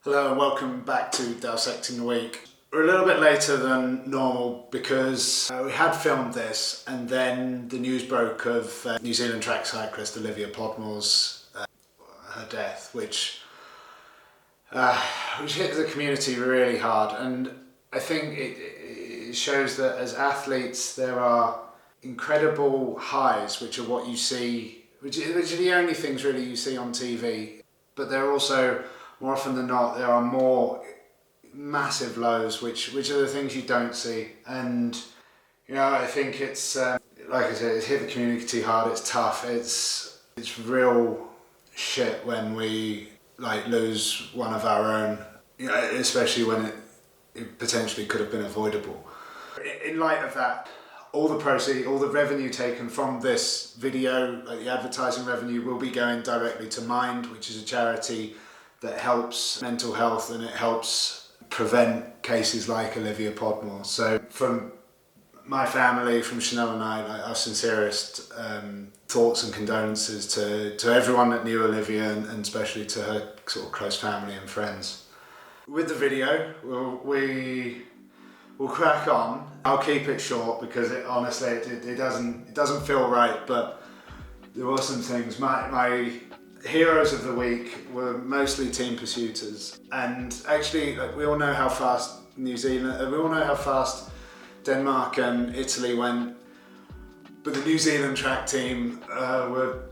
Hello and welcome back to Dissecting the Week. We're a little bit later than normal because we had filmed this and then the news broke of New Zealand track cyclist Olivia Podmore's her death, which hit the community really hard. And I think it shows that as athletes there are incredible highs, which are what you see, which are the only things really you see on TV, but there are also, more often than not, there are more massive lows, which are the things you don't see. And I think it's like I said, it's hit the community hard. It's tough. It's real shit when we lose one of our own. Especially when it potentially could have been avoidable. In light of that, all the revenue taken from this video, the advertising revenue, will be going directly to Mind, which is a charity that helps mental health and it helps prevent cases like Olivia Podmore. So from my family, from Chanel and I, our sincerest thoughts and condolences to everyone that knew Olivia and especially to her sort of close family and friends. With the video, we'll crack on. I'll keep it short because it doesn't feel right, but there were some things. My heroes of the week were mostly team pursuiters, and actually we all know how fast Denmark and Italy went, but the New Zealand track team were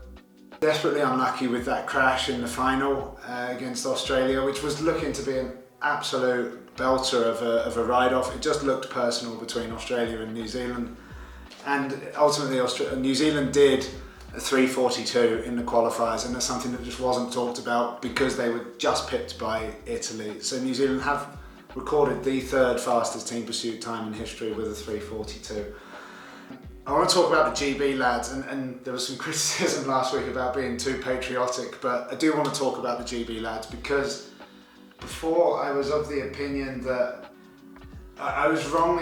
desperately unlucky with that crash in the final against Australia, which was looking to be an absolute belter of a ride-off. It just looked personal between Australia and New Zealand, and ultimately New Zealand did a 3:42 in the qualifiers, and that's something that just wasn't talked about because they were just pipped by Italy. So New Zealand have recorded the third fastest team pursuit time in history with a 3:42. I want to talk about the GB lads, and there was some criticism last week about being too patriotic, but I do want to talk about the GB lads because before I was wrongly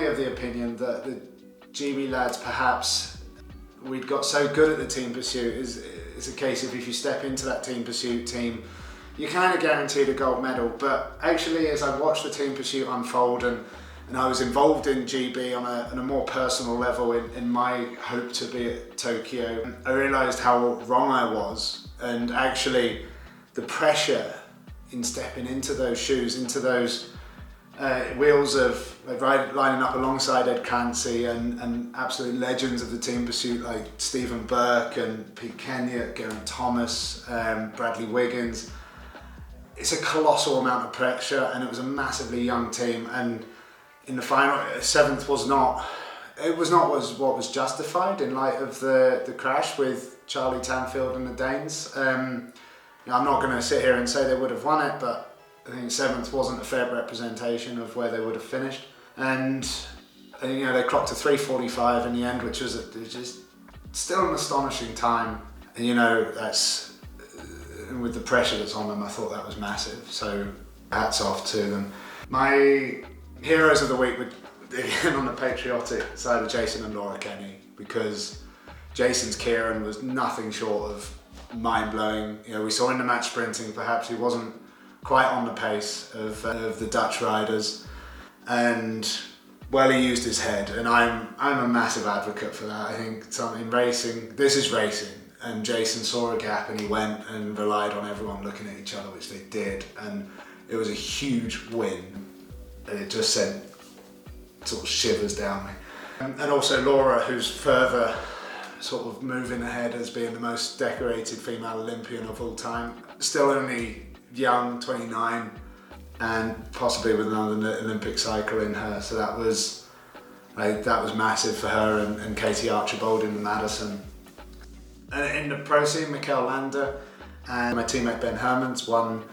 of the opinion that the GB lads, perhaps we'd got so good at the team pursuit, is a case of if you step into that team pursuit team, you're kind of guaranteed a gold medal. But actually, as I watched the team pursuit unfold and I was involved in GB on a more personal level in my hope to be at Tokyo, I realised how wrong I was, and actually the pressure in stepping into those shoes, into those wheels of lining up alongside Ed Clancy and absolute legends of the team pursuit like Stephen Burke and Pete Kenyon, Geraint Thomas, Bradley Wiggins. It's a colossal amount of pressure, and it was a massively young team. And in the final, seventh was not what was justified in light of the crash with Charlie Tanfield and the Danes. I'm not going to sit here and say they would have won it, but I think seventh wasn't a fair representation of where they would have finished. And they clocked a 3:45 in the end, which was just still an astonishing time. And that's with the pressure that's on them, I thought that was massive. So hats off to them. My heroes of the week would again on the patriotic side of Jason and Laura Kenny, because Jason's Kieran was nothing short of mind-blowing. We saw in the match sprinting, perhaps he wasn't quite on the pace of the Dutch riders, and he used his head, and I'm a massive advocate for that. I think in racing, this is racing, and Jason saw a gap and he went and relied on everyone looking at each other, which they did, and it was a huge win. It just sent sort of shivers down me. And also Laura, who's further sort of moving ahead as being the most decorated female Olympian of all time. Still only young, 29, and possibly with another Olympic cycle in her. So that was massive for her and Katie Archibald in the Madison. And in the pro scene, Mikael Lander and my teammate Ben Hermans won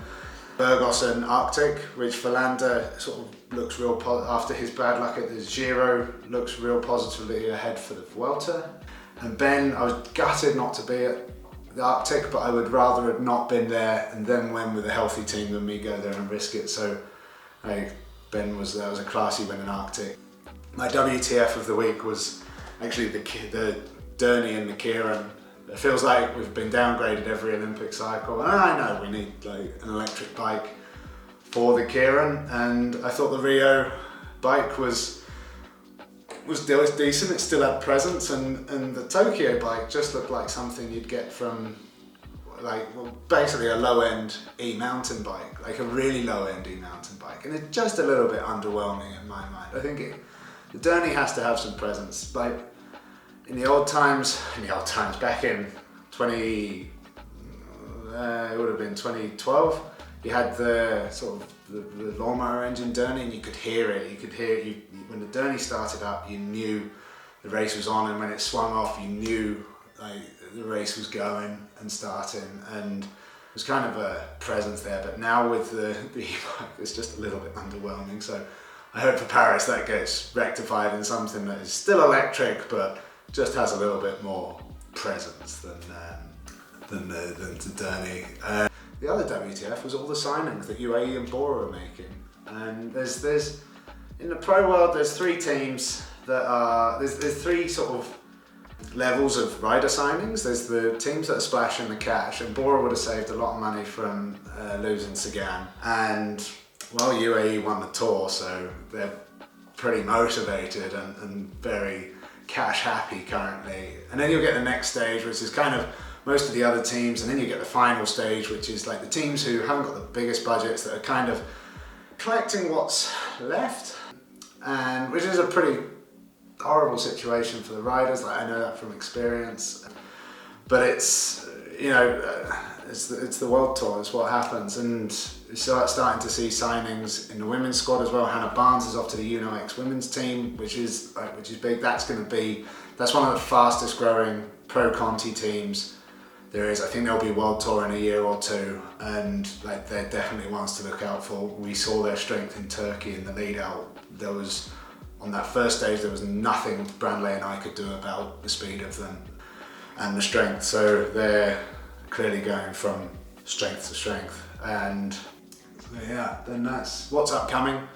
Burgos and Arctic, which for Lander sort of looks real after his bad luck at the Giro, looks real positively ahead for the Vuelta. And Ben, I was gutted not to be at the Arctic, but I would rather have not been there and then win with a healthy team than me go there and risk it. So Ben was a classy win in Arctic. My WTF of the week was actually the derny and the Kieran. It feels like we've been downgraded every Olympic cycle. And I know we need an electric bike for the Kieran, and I thought the Rio bike was decent. It still had presence, and the Tokyo bike just looked like something you'd get from basically a low-end e-mountain bike, like a really low-end e-mountain bike, and it's just a little bit underwhelming in my mind. I think the derny has to have some presence. Like in the old times, back in it would have been 2012, you had the sort of the lawnmower engine derny, and you could hear it. When the derny started up, you knew the race was on, and when it swung off, you knew the race was going and starting, and there was kind of a presence there. But now with the e-bike, it's just a little bit underwhelming. So I hope for Paris that gets rectified in something that is still electric, but just has a little bit more presence than the derny. The other WTF was all the signings that UAE and Bora are making, and there's in the pro world there's three teams that are there's three sort of levels of rider signings. There's the teams that are splashing the cash, and Bora would have saved a lot of money from losing Sagan, and well, UAE won the tour, so they're pretty motivated and very cash happy currently. And then you'll get the next stage, which is kind of most of the other teams, and then you get the final stage, which is like the teams who haven't got the biggest budgets, that are kind of collecting what's left, and which is a pretty horrible situation for the riders. Like, I know that from experience, but it's it's the world tour. It's what happens, and you start starting to see signings in the women's squad as well. Hannah Barnes is off to the Uno X women's team, which is big. That's one of the fastest growing pro Conti teams there is. I think there'll be world tour in a year or two, and like they're definitely ones to look out for. We saw their strength in Turkey in the lead out. On that first stage, there was nothing Branley and I could do about the speed of them and the strength. So they're clearly going from strength to strength. And so yeah, then that's what's upcoming.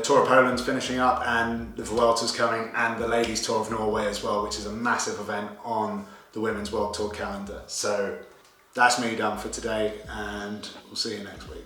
Tour of Poland's finishing up, and the Vuelta's coming, and the Ladies Tour of Norway as well, which is a massive event on the Women's World Tour calendar. So that's me done for today, and we'll see you next week.